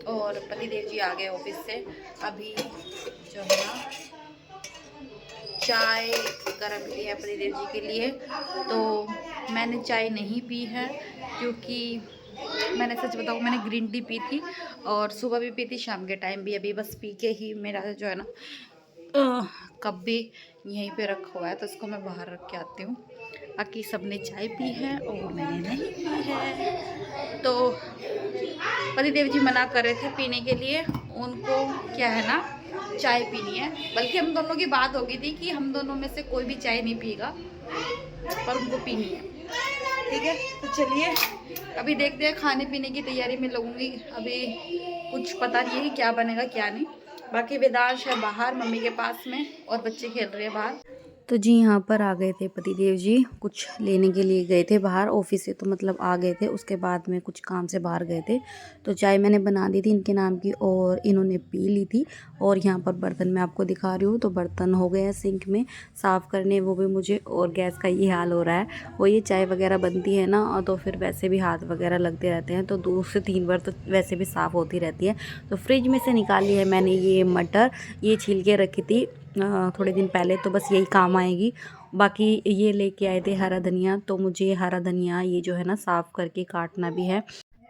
और पतिदेव जी आ गए ऑफिस से। अभी जो है ना चाय गरम की है पतिदेव जी के लिए, तो मैंने चाय नहीं पी है क्योंकि मैंने सच बताऊँ मैंने ग्रीन टी पी थी और सुबह भी पी थी, शाम के टाइम भी। अभी बस पी के ही मेरा जो है ना कप भी यहीं पे रखा हुआ है, तो इसको मैं बाहर रख के आती हूँ। बाकी सबने चाय पी है और मैंने नहीं पी है। तो पतिदेव जी मना कर रहे थे पीने के लिए, उनको क्या है ना चाय पीनी है। बल्कि हम दोनों की बात हो गई थी कि हम दोनों में से कोई भी चाय नहीं पिएगा, पर उनको पीनी है। ठीक है, तो चलिए अभी देखते हैं, खाने पीने की तैयारी में लगूंगी। अभी कुछ पता नहीं है कि क्या बनेगा क्या नहीं। बाकी वेदांश है बाहर मम्मी के पास में और बच्चे खेल रहे हैं बाहर। तो जी यहाँ पर आ गए थे पतिदेव जी, कुछ लेने के लिए गए थे बाहर ऑफिस से, तो मतलब आ गए थे, उसके बाद में कुछ काम से बाहर गए थे। तो चाय मैंने बना दी थी इनके नाम की और इन्होंने पी ली थी। और यहाँ पर बर्तन मैं आपको दिखा रही हूँ, तो बर्तन हो गए हैं सिंक में साफ़ करने, वो भी मुझे। और गैस का ये हाल हो रहा है, वो ये चाय वगैरह बनती है ना, तो फिर वैसे भी हाथ वगैरह लगते रहते हैं, तो 2 से 3 बार तो वैसे भी साफ़ होती रहती है। तो फ्रिज में से निकाली है मैंने ये मटर, ये छील के रखी थी थोड़े दिन पहले, तो बस यही काम आएगी। बाकी ये लेके आए थे हरा धनिया, तो मुझे हरा धनिया ये जो है ना साफ़ करके काटना भी है।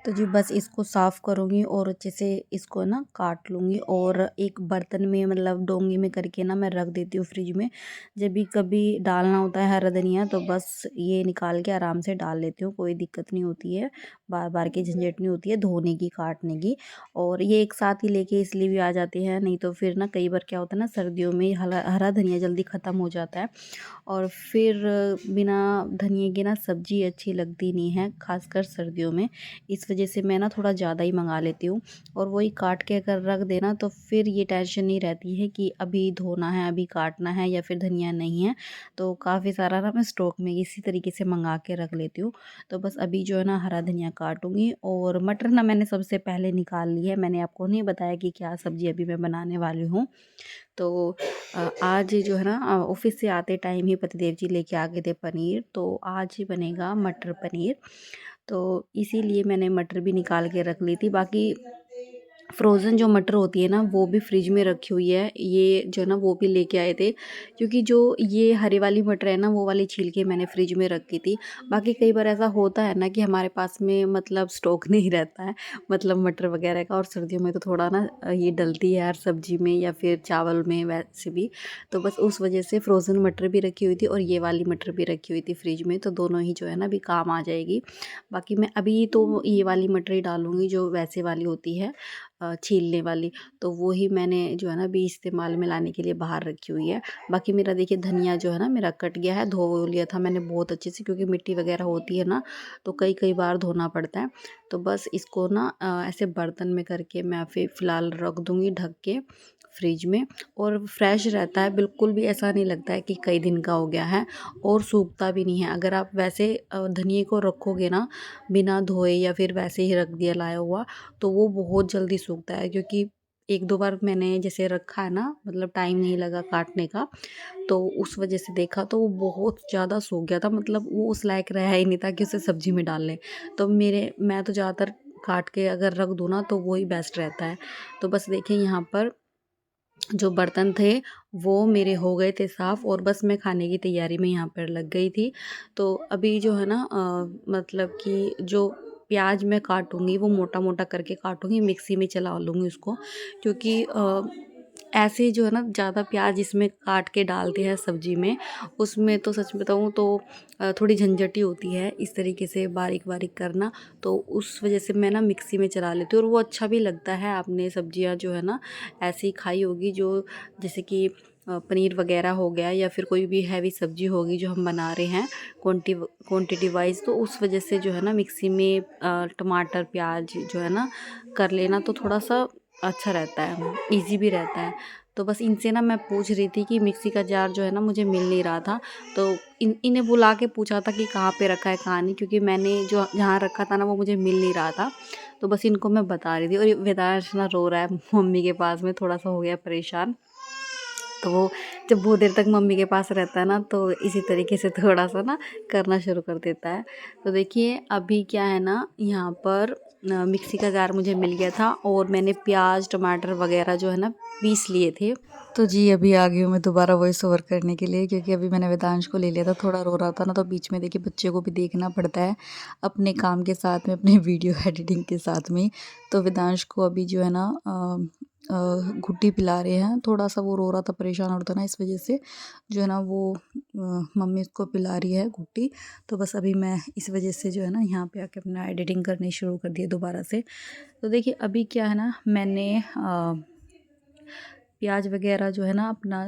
तो जी बस इसको साफ़ करूँगी और अच्छे से इसको ना काट लूँगी और एक बर्तन में मतलब डोंगी में करके ना मैं रख देती हूँ फ्रिज में। जब भी कभी डालना होता है हरा धनिया तो बस ये निकाल के आराम से डाल लेती हूँ, कोई दिक्कत नहीं होती है, बार बार की झंझट नहीं होती है धोने की काटने की। और ये एक साथ ही लेके इसलिए भी आ जाते हैं, नहीं तो फिर ना कई बार क्या होता है ना सर्दियों में हरा धनिया जल्दी ख़त्म हो जाता है और फिर बिना धनिए की ना सब्ज़ी अच्छी लगती नहीं है, ख़ासकर सर्दियों में। इस वजह से मैं ना थोड़ा ज़्यादा ही मंगा लेती हूँ और वही काट के अगर रख देना तो फिर ये टेंशन नहीं रहती है कि अभी धोना है, अभी काटना है या फिर धनिया नहीं है। तो काफ़ी सारा ना मैं स्टॉक में इसी तरीके से मंगा के रख लेती हूँ। तो बस अभी जो है ना हरा धनिया काटूँगी और मटर ना मैंने सबसे पहले निकाल ली है। मैंने आपको नहीं बताया कि क्या सब्ज़ी अभी मैं बनाने वाली हूँ। तो आज जो है ना ऑफिस से आते टाइम ही पतिदेव जी लेके आ गए थे पनीर, तो आज ही बनेगा मटर पनीर। तो इसीलिए मैंने मटर भी निकाल के रख ली थी। बाकी फ्रोज़न जो मटर होती है ना वो भी फ्रिज में रखी हुई है, ये जो है ना वो भी लेके आए थे, क्योंकि जो ये हरी वाली मटर है ना वो वाली छील के मैंने फ्रिज में रखी थी। बाकी कई बार ऐसा होता है ना कि हमारे पास में मतलब स्टॉक नहीं रहता है, मतलब मटर वगैरह का, और सर्दियों में तो थोड़ा ना ये डलती है हर सब्जी में या फिर चावल में वैसे भी। तो बस उस वजह से फ्रोज़न मटर भी रखी हुई थी और ये वाली मटर भी रखी हुई थी फ्रिज में, तो दोनों ही जो है ना अभी काम आ जाएगी। बाकी मैं अभी तो ये वाली मटर ही डालूँगी जो वैसे वाली होती है छीलने वाली, तो वो ही मैंने जो है ना अभी इस्तेमाल में लाने के लिए बाहर रखी हुई है। बाकी मेरा देखिए धनिया जो है ना मेरा कट गया है, धो लिया था मैंने बहुत अच्छे से, क्योंकि मिट्टी वगैरह होती है ना तो कई कई बार धोना पड़ता है। तो बस इसको ना ऐसे बर्तन में करके मैं फिर फ़िलहाल रख दूँगी ढक के फ्रिज में, और फ्रेश रहता है, बिल्कुल भी ऐसा नहीं लगता है कि कई दिन का हो गया है, और सूखता भी नहीं है। अगर आप वैसे धनिए को रखोगे ना बिना धोए या फिर वैसे ही रख दिया लाया हुआ, तो वो बहुत जल्दी सूखता है, क्योंकि 1-2 बार मैंने जैसे रखा है ना, मतलब टाइम नहीं लगा काटने का, तो उस वजह से देखा तो वो बहुत ज़्यादा सूख गया था, मतलब वो उस लायक रहा ही नहीं था कि उसे सब्ज़ी में डाल लें। तो मैं तो ज़्यादातर काट के अगर रख दूँ ना तो वो ही बेस्ट रहता है। तो बस देखिए यहाँ पर जो बर्तन थे वो मेरे हो गए थे साफ़ और बस मैं खाने की तैयारी में यहाँ पर लग गई थी। तो अभी जो है ना मतलब कि जो प्याज मैं काटूँगी वो मोटा-मोटा करके काटूँगी, मिक्सी में चला लूँगी उसको, क्योंकि ऐसे जो है ना ज़्यादा प्याज इसमें काट के डालते हैं सब्ज़ी में, उसमें तो सच बताऊँ तो थोड़ी झंझटी होती है इस तरीके से बारीक-बारीक करना, तो उस वजह से मैं ना मिक्सी में चला लेती हूँ और वो अच्छा भी लगता है। आपने सब्ज़ियाँ जो है ना ऐसी खाई होगी, जो जैसे कि पनीर वगैरह हो गया या फिर कोई भी हैवी सब्ज़ी होगी जो हम बना रहे हैं क्वांटिटी वाइज़, तो उस वजह से जो है ना मिक्सी में टमाटर प्याज जो है ना कर लेना तो थोड़ा-सा अच्छा रहता है, ईज़ी भी रहता है। तो बस इनसे ना मैं पूछ रही थी कि मिक्सी का जार जो है ना मुझे मिल नहीं रहा था, तो इन्हें बुला के पूछा था कि कहाँ पे रखा है कहाँ नहीं, क्योंकि मैंने जो जहाँ रखा था ना वो मुझे मिल नहीं रहा था। तो बस इनको मैं बता रही थी, और ये वेदांश ना रो रहा है मम्मी के पास में, थोड़ा-सा हो गया परेशान। तो वो जब बहुत देर तक मम्मी के पास रहता है ना तो इसी तरीके से थोड़ा-सा ना करना शुरू कर देता है। तो देखिए अभी क्या है ना यहाँ पर मिक्सी का जार मुझे मिल गया था और मैंने प्याज टमाटर वगैरह जो है ना पीस लिए थे। तो जी अभी आ गई हूँ मैं दोबारा वॉइस ओवर करने के लिए, क्योंकि अभी मैंने वेदांश को ले लिया था, थोड़ा रो रहा था ना, तो बीच में देखिए बच्चे को भी देखना पड़ता है अपने काम के साथ में, अपने वीडियो एडिटिंग के साथ में। तो वेदांश को अभी जो है ना घुट्टी पिला रहे हैं। थोड़ा सा वो रो रहा था, परेशान हो रहा था ना, इस वजह से जो है ना वो मम्मी उसको पिला रही है घुट्टी। तो बस अभी मैं इस वजह से जो है ना यहाँ पे आके अपना एडिटिंग करनी शुरू कर दी है दोबारा से। तो देखिए अभी क्या है ना, मैंने प्याज वगैरह जो है ना अपना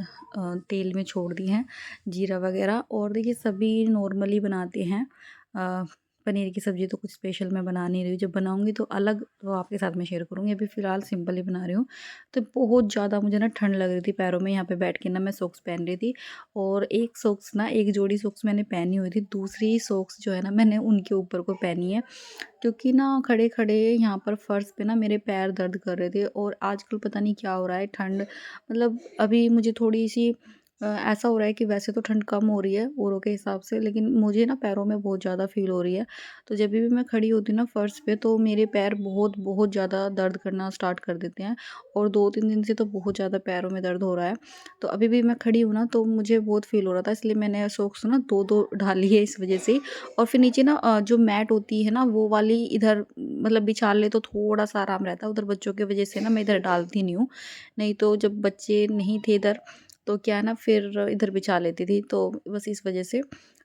तेल में छोड़ दी हैं, जीरा वगैरह। और देखिए सभी नॉर्मली बनाते हैं पनीर की सब्ज़ी, तो कुछ स्पेशल मैं बना नहीं रही हूँ। जब बनाऊँगी तो अलग तो आपके साथ में शेयर करूँगी, अभी फ़िलहाल सिंपल ही बना रही हूँ। तो बहुत ज़्यादा मुझे ना ठंड लग रही थी पैरों में, यहाँ पे बैठ के ना मैं सॉक्स पहन रही थी। और एक सॉक्स ना, एक जोड़ी सॉक्स मैंने पहनी हुई थी, दूसरी सॉक्स जो है ना मैंने उनके ऊपर को पहनी है, क्योंकि ना खड़े-खड़े यहाँ पर फर्श पे ना मेरे पैर दर्द कर रहे थे। और आजकल पता नहीं क्या हो रहा है, ठंड मतलब अभी मुझे थोड़ी-सी ऐसा हो रहा है कि वैसे तो ठंड कम हो रही है औरों के हिसाब से, लेकिन मुझे ना पैरों में बहुत ज़्यादा फ़ील हो रही है। तो जब भी मैं खड़ी होती हूँ ना फर्श पे, तो मेरे पैर बहुत ज़्यादा दर्द करना स्टार्ट कर देते हैं। और 2-3 दिन से तो बहुत ज़्यादा पैरों में दर्द हो रहा है। तो अभी भी मैं खड़ी हूँ ना, तो मुझे बहुत फ़ील हो रहा था, इसलिए मैंने सॉक्स ना 2-2 डाली है इस वजह से। और फिर नीचे ना जो मैट होती है ना वो वाली इधर मतलब बिछा ले तो थोड़ा-सा आराम रहता है। उधर बच्चों की वजह से ना मैं इधर डालती नहीं हूँ। नहीं तो जब बच्चे नहीं थे इधर, तो क्या है ना फिर इधर बिछा लेती थी, तो बस इस वजह से।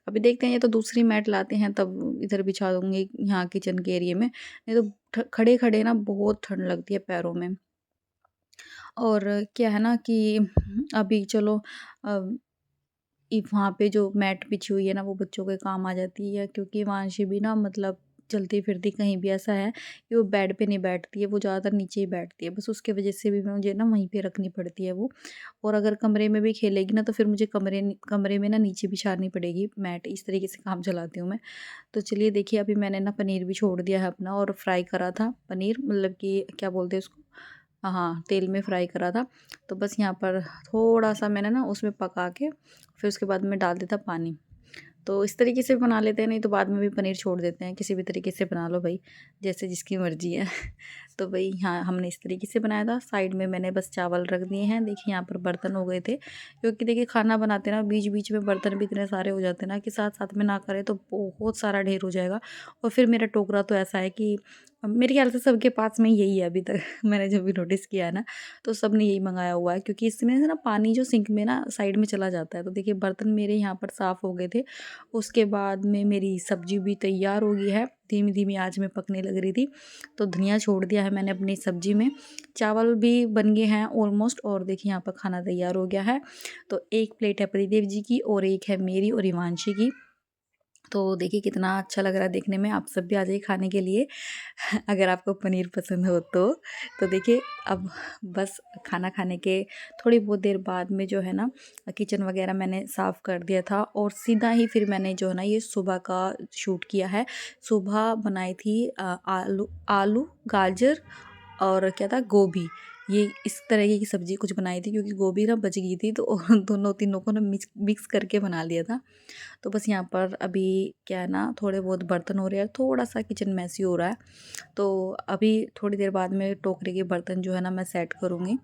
अभी देखते हैं, ये तो दूसरी मैट लाते हैं तब इधर बिछा दूँगी यहाँ किचन के एरिये में। नहीं तो खड़े-खड़े ना बहुत ठंड लगती है पैरों में। और क्या है ना कि अभी चलो अ वहाँ पे जो मैट बिछी हुई है ना वो बच्चों के काम आ जाती है, क्योंकि हिमांशी भी ना मतलब चलती फिरती कहीं भी ऐसा है कि वो बेड पे नहीं बैठती है, वो ज़्यादातर नीचे ही बैठती है। बस उसके वजह से भी मुझे ना वहीं पे रखनी पड़ती है वो। और अगर कमरे में भी खेलेगी ना, तो फिर मुझे कमरे में ना नीचे बिछानी पड़ेगी मैट। इस तरीके से काम चलाती हूँ मैं। तो चलिए देखिए, अभी मैंने ना पनीर भी छोड़ दिया है अपना, और फ्राई करा था पनीर, मतलब कि क्या बोलते हैं उसको, हाँ तेल में फ्राई करा था। तो बस यहाँ पर थोड़ा सा मैंने ना उसमें पका के फिर उसके बाद में डाल देता पानी। तो इस तरीके से बना लेते हैं, नहीं तो बाद में भी पनीर छोड़ देते हैं। किसी भी तरीके से बना लो भाई, जैसे जिसकी मर्ज़ी है। तो भई हाँ, हमने इस तरीके से बनाया था। साइड में मैंने बस चावल रख दिए हैं। देखिए यहाँ पर बर्तन हो गए थे, क्योंकि देखिए खाना बनाते ना बीच-बीच में बर्तन भी इतने सारे हो जाते हैं ना कि साथ-साथ में ना करें तो बहुत सारा ढेर हो जाएगा। और फिर मेरा टोकरा तो ऐसा है कि मेरे ख़्याल से सबके पास में यही है अभी तक। मैंने जो भी नोटिस किया है ना, तो सबने यही मँगाया हुआ है, क्योंकि इसमें से ना पानी जो सिंक में ना साइड में चला जाता है। तो देखिए बर्तन मेरे यहाँ पर साफ़ हो गए थे। उसके बाद में मेरी सब्ज़ी भी तैयार हो गई है, धीमी-धीमी आँच में पकने लग रही थी। तो धनिया छोड़ दिया है मैंने अपनी सब्ज़ी में। चावल भी बन गए हैं ऑलमोस्ट, और देखिए यहाँ पर खाना तैयार हो गया है। तो एक प्लेट है परिदेव जी की और एक है मेरी और हिमांशी की। तो देखिए कितना अच्छा लग रहा है देखने में। आप सब भी आ जाइए खाने के लिए अगर आपको पनीर पसंद हो तो। तो देखिए अब बस खाना खाने के थोड़ी बहुत देर बाद में जो है ना किचन वगैरह मैंने साफ़ कर दिया था, और सीधा ही फिर मैंने जो है ना ये सुबह का शूट किया है। सुबह बनाई थी आलू आलू गाजर और क्या था, गोभी। ये इस तरीके की सब्ज़ी कुछ बनाई थी, क्योंकि गोभी ना बच गई थी, तो दोनों तीनों को ना मिक्स मिक्स करके बना लिया था। तो बस यहाँ पर अभी क्या है ना, थोड़े बहुत बर्तन हो रहे हैं, थोड़ा-सा किचन मेसी हो रहा है। तो अभी थोड़ी देर बाद में टोकरी के बर्तन जो है ना मैं सेट करूँगी।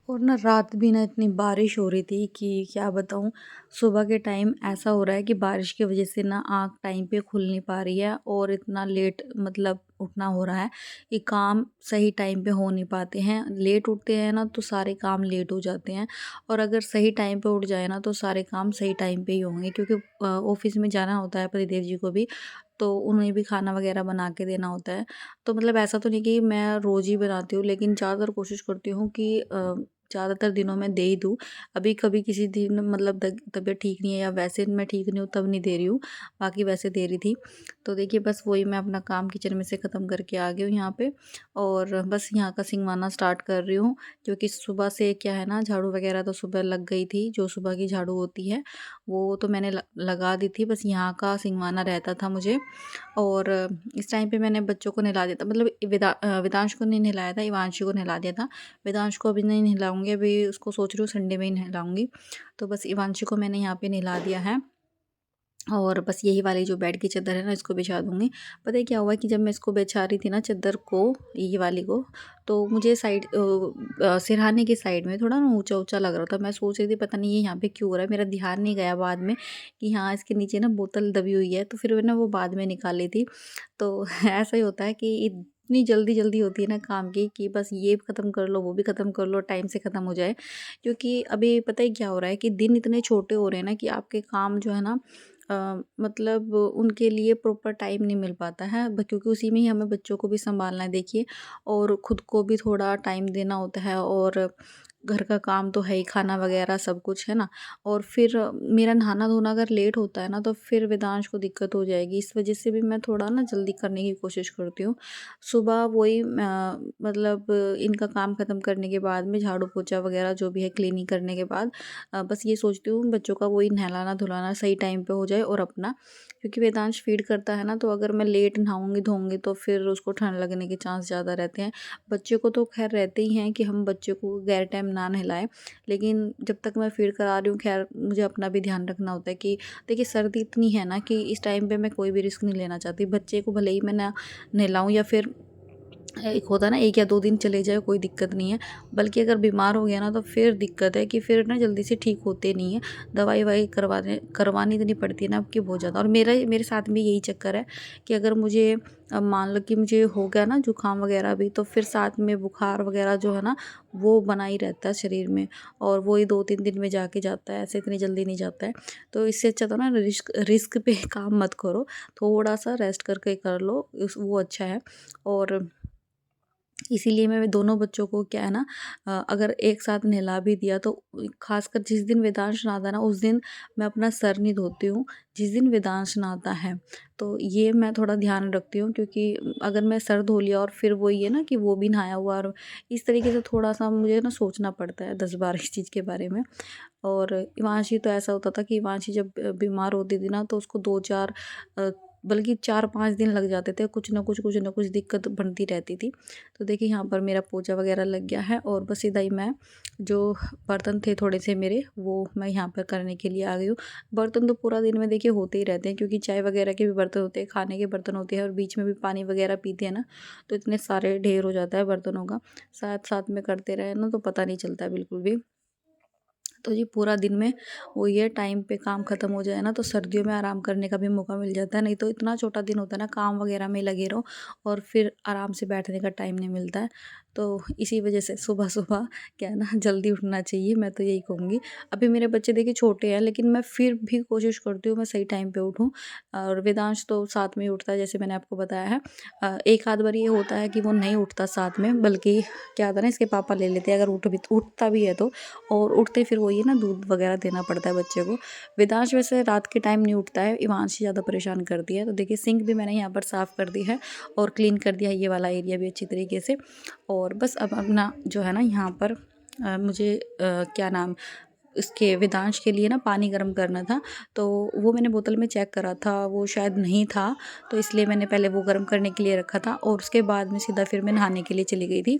और ना रात भी ना इतनी बारिश हो रही थी कि क्या बताऊँ। सुबह के टाइम ऐसा हो रहा है कि बारिश की वजह से ना आँख टाइम पे खुल नहीं पा रही है, और इतना लेट मतलब उठना हो रहा है कि काम सही टाइम पे हो नहीं पाते हैं। लेट उठते हैं ना तो सारे काम लेट हो जाते हैं, और अगर सही टाइम पे उठ जाए ना तो सारे काम सही टाइम पे ही होंगे, क्योंकि ऑफ़िस में जाना होता है पतिदेव जी को भी, तो उन्हें भी खाना वगैरह बना के देना होता है। तो मतलब ऐसा तो नहीं कि मैं रोज़ ही बनाती हूँ, लेकिन ज़्यादातर कोशिश करती हूँ कि ज़्यादातर दिनों में दे ही दूँ। अभी कभी किसी दिन मतलब तबीयत ठीक नहीं है या वैसे मैं ठीक नहीं हूँ तब नहीं दे रही हूँ, बाकी वैसे दे रही थी। तो देखिए बस वही मैं अपना काम किचन में से ख़त्म करके आ गई हूँ यहाँ पे, और बस यहाँ का सिंगवाना स्टार्ट कर रही हूँ, क्योंकि सुबह से क्या है ना, झाड़ू वगैरह तो सुबह लग गई थी, जो सुबह की झाड़ू होती है वो तो मैंने लगा दी थी। बस यहाँ का सिंगवाना रहता था मुझे। और इस टाइम पे मैंने बच्चों को नहला दिया था, मतलब वेदांश को नहीं नहलाया था, इवांशी को नहला दिया था। वेदांश को अभी नहीं नहलाऊँगी, अभी उसको सोच रही हूँ संडे में ही नहलाऊँगी। तो बस इवांशी को मैंने यहाँ पे नहला दिया है। और बस यही वाली जो बेड की चादर है ना, इसको बिछा दूँगी। पता है क्या हुआ कि जब मैं इसको बिछा रही थी ना चादर को, ये वाली को, तो मुझे सिरहाने की साइड में थोड़ा ना ऊँचा-ऊँचा लग रहा था। मैं सोच रही थी पता नहीं ये यहाँ पे क्यों हो रहा है? मेरा ध्यान नहीं गया बाद में कि हाँ, इसके नीचे ना बोतल दबी हुई है, तो फिर मैंने वो बाद में निकाली थी। तो ऐसा ही होता है कि इतनी जल्दी-जल्दी होती है ना काम की कि बस ये ख़त्म कर लो, वो भी ख़त्म कर लो, टाइम से ख़त्म हो जाए। क्योंकि अभी पता है क्या हो रहा है कि दिन इतने छोटे हो रहे हैं ना कि आपके काम जो है ना, मतलब उनके लिए प्रॉपर टाइम नहीं मिल पाता है, क्योंकि उसी में ही हमें बच्चों को भी संभालना है देखिए, और खुद को भी थोड़ा टाइम देना होता है, और घर का काम तो है ही, खाना वगैरह सब कुछ है ना। और फिर मेरा नहाना धोना अगर लेट होता है ना, तो फिर वेदांश को दिक्कत हो जाएगी। इस वजह से भी मैं थोड़ा ना जल्दी करने की कोशिश करती हूँ। सुबह वही मतलब इनका काम ख़त्म करने के बाद में झाड़ू पोछा वगैरह जो भी है क्लीनिंग करने के बाद बस ये सोचती हूँ बच्चों का वही नहलाना धुलाना सही टाइम पे हो जाए, और अपना, क्योंकि वेदांश फीड करता है ना, तो अगर मैं लेट नहाऊंगी धोऊंगी तो फिर उसको ठंड लगने के चांस ज़्यादा रहते हैं। बच्चे को तो खैर रहते ही हैं कि हम बच्चे को गैर टाइम ना नहलाएं, लेकिन जब तक मैं फीड करा रही हूँ खैर मुझे अपना भी ध्यान रखना होता है कि देखिए सर्दी इतनी है ना कि इस टाइम पे मैं कोई भी रिस्क नहीं लेना चाहती। बच्चे को भले ही मैं ना नहलाऊँ, या फिर एक होता है ना 1 या 2 दिन चले जाए कोई दिक्कत नहीं है, बल्कि अगर बीमार हो गया ना तो फिर दिक्कत है कि फिर ना जल्दी से ठीक होते नहीं है। दवाई-ववाई करवानी इतनी पड़ती है ना आपकी बहुत ज़्यादा। और मेरे साथ में यही चक्कर है कि अगर मुझे मान लो कि मुझे हो गया ना जुकाम वगैरह भी, तो फिर साथ में बुखार वगैरह जो है ना वो बना ही रहता है शरीर में, और वो ही 2-3 दिन में जाके जाता है, ऐसे इतनी जल्दी नहीं जाता है। तो इससे अच्छा तो ना रिस्क पे काम मत करो, थोड़ा-सा रेस्ट करके कर लो, वो अच्छा है। और इसीलिए मैं दोनों बच्चों को क्या है ना, अगर एक साथ नहला भी दिया तो खासकर जिस दिन वेदांश नहाता है ना उस दिन मैं अपना सर नहीं धोती हूँ, जिस दिन वेदांश नहाता है। तो ये मैं थोड़ा ध्यान रखती हूँ, क्योंकि अगर मैं सर धो लिया और फिर वही है ना कि वो भी नहाया हुआ, और इस तरीके से थोड़ा सा मुझे ना सोचना पड़ता है 10 बार इस चीज़ के बारे में। और इवांशी तो ऐसा होता था कि इवांशी जब बीमार होती थी ना तो उसको 2-4 बल्कि 4-5 दिन लग जाते थे, कुछ ना कुछ दिक्कत बनती रहती थी। तो देखिए यहाँ पर मेरा पोछा वगैरह लग गया है, और बस सीधा ही मैं जो बर्तन थे थोड़े से मेरे, वो मैं यहाँ पर करने के लिए आ गई हूँ। बर्तन तो पूरा दिन में देखिए होते ही रहते हैं, क्योंकि चाय वगैरह के भी बर्तन होते हैं, खाने के बर्तन होते हैं, और बीच में भी पानी वगैरह पीते हैं ना, तो इतने सारे ढेर हो जाता है बर्तनों का। साथ साथ में करते रहे ना तो पता नहीं चलता है बिल्कुल भी। तो जी पूरा दिन में वो ये टाइम पे काम ख़त्म हो जाए ना तो सर्दियों में आराम करने का भी मौका मिल जाता है, नहीं तो इतना छोटा दिन होता है ना काम वगैरह में लगे रहो, और फिर आराम से बैठने का टाइम नहीं मिलता है। तो इसी वजह से सुबह-सुबह क्या है ना जल्दी उठना चाहिए, मैं तो यही कहूँगी। अभी मेरे बच्चे देखिए छोटे हैं, लेकिन मैं फिर भी कोशिश करती हूँ मैं सही टाइम पे उठूँ, और वेदांश तो साथ में ही उठता है जैसे मैंने आपको बताया है। एक आध बार ये होता है कि वो नहीं उठता साथ में, बल्कि क्या होता है ना इसके पापा ले लेते हैं अगर उठता भी है तो, और उठते फिर वही है ना दूध वगैरह देना पड़ता है बच्चे को। वेदांश वैसे रात के टाइम नहीं उठता है, इवांशी ज़्यादा परेशान करती है। तो देखिए सिंक भी मैंने यहाँ पर साफ़ कर दी है, और क्लीन कर दिया है ये वाला एरिया भी अच्छी तरीके से। और बस अब अपना जो है ना यहाँ पर मुझे क्या नाम, इसके वेदांश के लिए ना पानी गर्म करना था, तो वो मैंने बोतल में चेक करा था वो शायद नहीं था, तो इसलिए मैंने पहले वो गर्म करने के लिए रखा था, और उसके बाद में सीधा फिर मैं नहाने के लिए चली गई थी।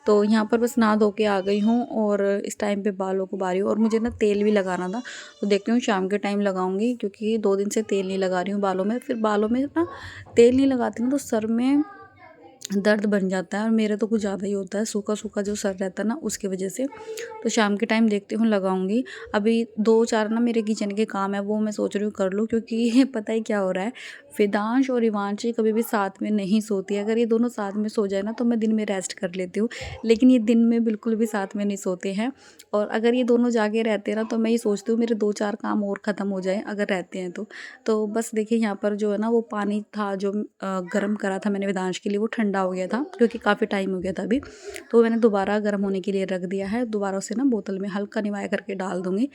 तो यहाँ पर बस नहा धो के आ गई हूँ, और इस टाइम पे बालों को बारी हूँ, और मुझे ना तेल भी लगाना था, तो देखती हूँ शाम के टाइम लगाऊंगी, क्योंकि 2 दिन से तेल नहीं लगा रही हूँ बालों में। फिर बालों में ना तेल नहीं लगाती ना तो सर में दर्द बन जाता है, और मेरा तो कुछ ज़्यादा ही होता है, सूखा-सूखा जो सर रहता है ना उसकी वजह से। तो शाम के टाइम देखती हूँ लगाऊँगी। अभी 2-4 ना मेरे किचन के काम है वो मैं सोच रही हूँ कर लूँ, क्योंकि पता है क्या हो रहा है, वेदांश और इवांशी कभी भी साथ में नहीं सोती है। अगर ये दोनों साथ में सो जाए ना तो मैं दिन में रेस्ट कर लेती हूँ, लेकिन ये दिन में बिल्कुल भी साथ में नहीं सोते हैं। और अगर ये दोनों जागे रहते हैं ना तो मैं ये सोचती हूँ मेरे 2-4 काम और ख़त्म हो जाएँ अगर रहते हैं तो। तो बस देखिए यहाँ पर जो है ना वो पानी था जो गर्म करा था मैंने वेदांश के लिए, वो ठंडा हो गया था क्योंकि काफ़ी टाइम हो गया था अभी, तो मैंने दोबारा गर्म होने के लिए रख दिया है। दोबारा उसे ना बोतल में हल्का निवाया करके डाल दूँगी।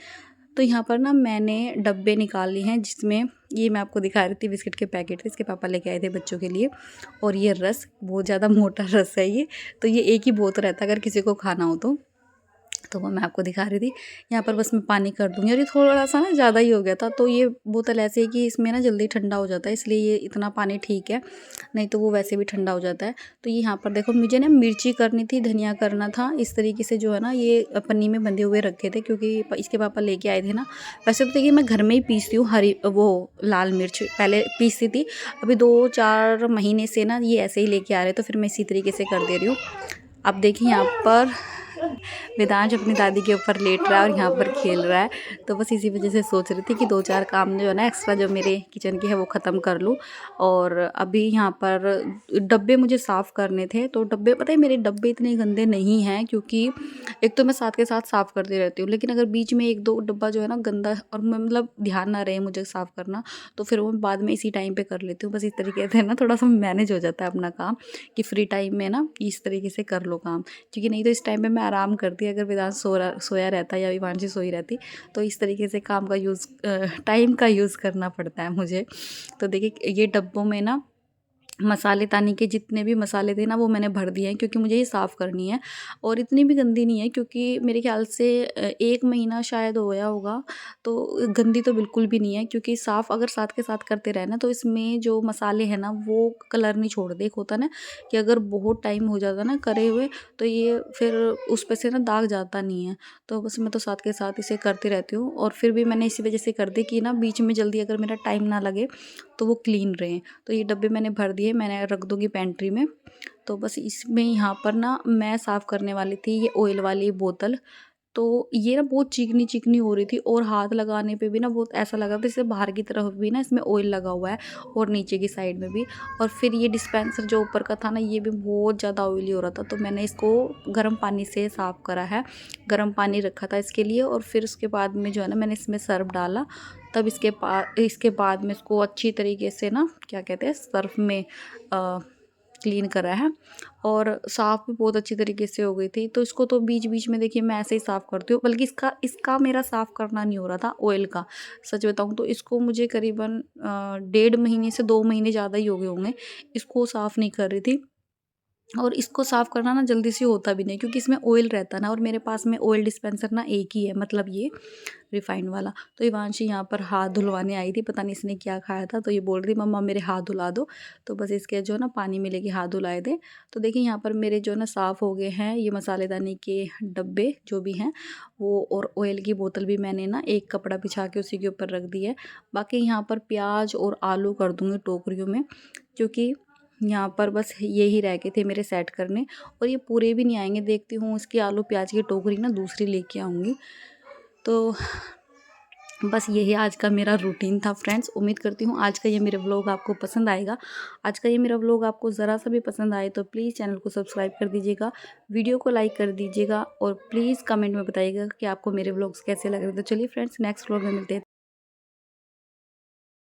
तो यहाँ पर ना मैंने डब्बे निकाल लिए हैं, जिसमें ये मैं आपको दिखा रही थी बिस्किट के पैकेट थे, इसके पापा लेके आए थे बच्चों के लिए। और ये रस बहुत ज़्यादा मोटा रस है ये, तो ये एक ही बोतल रहता है अगर किसी को खाना हो तो। तो वो मैं आपको दिखा रही थी। यहाँ पर बस मैं पानी कर दूँगी और ये थोड़ा-सा ना ज़्यादा ही हो गया था, तो ये बोतल ऐसे है कि इसमें ना जल्दी ठंडा हो जाता है, इसलिए ये इतना पानी ठीक है, नहीं तो वो वैसे भी ठंडा हो जाता है। तो ये यहाँ पर देखो मुझे ना मिर्ची करनी थी, धनिया करना था, इस तरीके से जो है ना ये पन्नी में बंधे हुए रखे थे क्योंकि इसके पापा लेके आए थे ना। वैसे तो देखिए मैं घर में ही पीसती हूँ हरी वो लाल मिर्च पहले पीसती थी, अभी 2-4 महीने से ना ये ऐसे ही लेके आ रहे हैं, तो फिर मैं इसी तरीके से कर दे रही हूँ। अब देखिए यहाँ पर वेदांश अपनी दादी के ऊपर लेट रहा है और यहाँ पर खेल रहा है, तो बस इसी वजह से सोच रही थी कि 2-4 काम जो है ना एक्स्ट्रा जो मेरे किचन के है वो ख़त्म कर लूँ। और अभी यहाँ पर डब्बे मुझे साफ़ करने थे, तो डब्बे पता है मेरे डब्बे इतने गंदे नहीं हैं क्योंकि एक तो मैं साथ के साथ साफ़ करती रहती हूँ, लेकिन अगर बीच में 1-2 डब्बा जो है ना गंदा और मैं मतलब ध्यान ना रहे मुझे साफ़ करना, तो फिर वो बाद में इसी टाइम पे कर लेती हूँ। बस इस तरीके से ना थोड़ा-सा मैनेज हो जाता है अपना काम कि फ्री टाइम में ना इस तरीके से कर लो काम, क्योंकि नहीं तो इस टाइम पे मैं आराम करती अगर वेदांत सोया रहता या विवांशी सोई रहती, तो इस तरीके से काम का टाइम का यूज़ करना पड़ता है मुझे। तो देखिए ये डब्बों में ना मसालेदानी के जितने भी मसाले थे ना वो मैंने भर दिए हैं क्योंकि मुझे ये साफ़ करनी है और इतनी भी गंदी नहीं है क्योंकि मेरे ख़्याल से 1 महीना शायद हो गया होगा, तो गंदी तो बिल्कुल भी नहीं है क्योंकि साफ़ अगर साथ के साथ करते रहे ना तो इसमें जो मसाले हैं ना वो कलर नहीं छोड़ते। एक होता है ना कि अगर बहुत टाइम हो जाता ना करे हुए तो ये फिर उस पे से ना दाग जाता नहीं है, तो बस मैं तो साथ के साथ इसे करती रहती हूँ और फिर भी मैंने इसी वजह से कर दी कि ना बीच में जल्दी अगर मेरा टाइम ना लगे तो वो क्लीन रहें। तो ये डब्बे मैंने भर दिए, मैंने रख दूँगी पेंट्री में। तो बस इसमें यहाँ पर ना मैं साफ़ करने वाली थी ये ऑयल वाली बोतल, तो ये ना बहुत चिकनी-चिकनी हो रही थी और हाथ लगाने पे भी ना बहुत ऐसा लग रहा था जैसे बाहर की तरफ भी ना इसमें ऑयल लगा हुआ है और नीचे की साइड में भी। और फिर ये डिस्पेंसर जो ऊपर का था ना ये भी बहुत ज़्यादा ऑयली हो रहा था, तो मैंने इसको गर्म पानी से साफ़ करा है। गर्म पानी रखा था इसके लिए और फिर उसके बाद में जो है ना मैंने इसमें सर्फ़ डाला, तब इसके बाद में इसको अच्छी तरीके से ना क्या कहते हैं सर्फ़ में क्लीन करा है और साफ़ भी बहुत अच्छी तरीके से हो गई थी। तो इसको तो बीच-बीच में देखिए मैं ऐसे ही साफ़ करती हूँ, बल्कि इसका मेरा साफ़ करना नहीं हो रहा था ऑयल का। सच बताऊँ तो इसको मुझे करीबन 1.5 महीने से 2 महीने ज़्यादा ही हो गए होंगे, इसको साफ़ नहीं कर रही थी। और इसको साफ़ करना ना जल्दी से होता भी नहीं क्योंकि इसमें ऑयल रहता है ना और मेरे पास में ऑयल डिस्पेंसर ना एक ही है, मतलब ये रिफाइंड वाला। तो हिमांशी यहाँ पर हाथ धुलवाने आई थी, पता नहीं इसने क्या खाया था, तो ये बोल रही मम्मा मेरे हाथ धुला दो, तो बस इसके जो है ना पानी में लेके हाथ धुलाए थे। तो देखिए यहाँ पर मेरे जो है ना साफ़ हो गए हैं ये मसालेदानी के डब्बे जो भी हैं वो, और ऑयल की बोतल भी मैंने ना एक कपड़ा बिछा के उसी के ऊपर रख दी है। बाकी यहाँ पर प्याज और आलू कर दूँगी टोकरियों में, क्योंकि यहाँ पर बस यही रह गए थे मेरे सेट करने और ये पूरे भी नहीं आएंगे, देखती हूँ इसकी आलू प्याज की टोकरी ना दूसरी लेके आऊँगी। तो बस यही आज का मेरा रूटीन था फ्रेंड्स। उम्मीद करती हूँ आज का ये मेरा व्लॉग आपको पसंद आएगा। आज का ये मेरा व्लॉग आपको ज़रा सा भी पसंद आए तो प्लीज़ चैनल को सब्सक्राइब कर दीजिएगा, वीडियो को लाइक कर दीजिएगा और प्लीज़ कमेंट में बताइएगा कि आपको मेरे व्लॉग्स कैसे लग रहे हैं। तो चलिए फ्रेंड्स नेक्स्ट व्लॉग में मिलते हैं।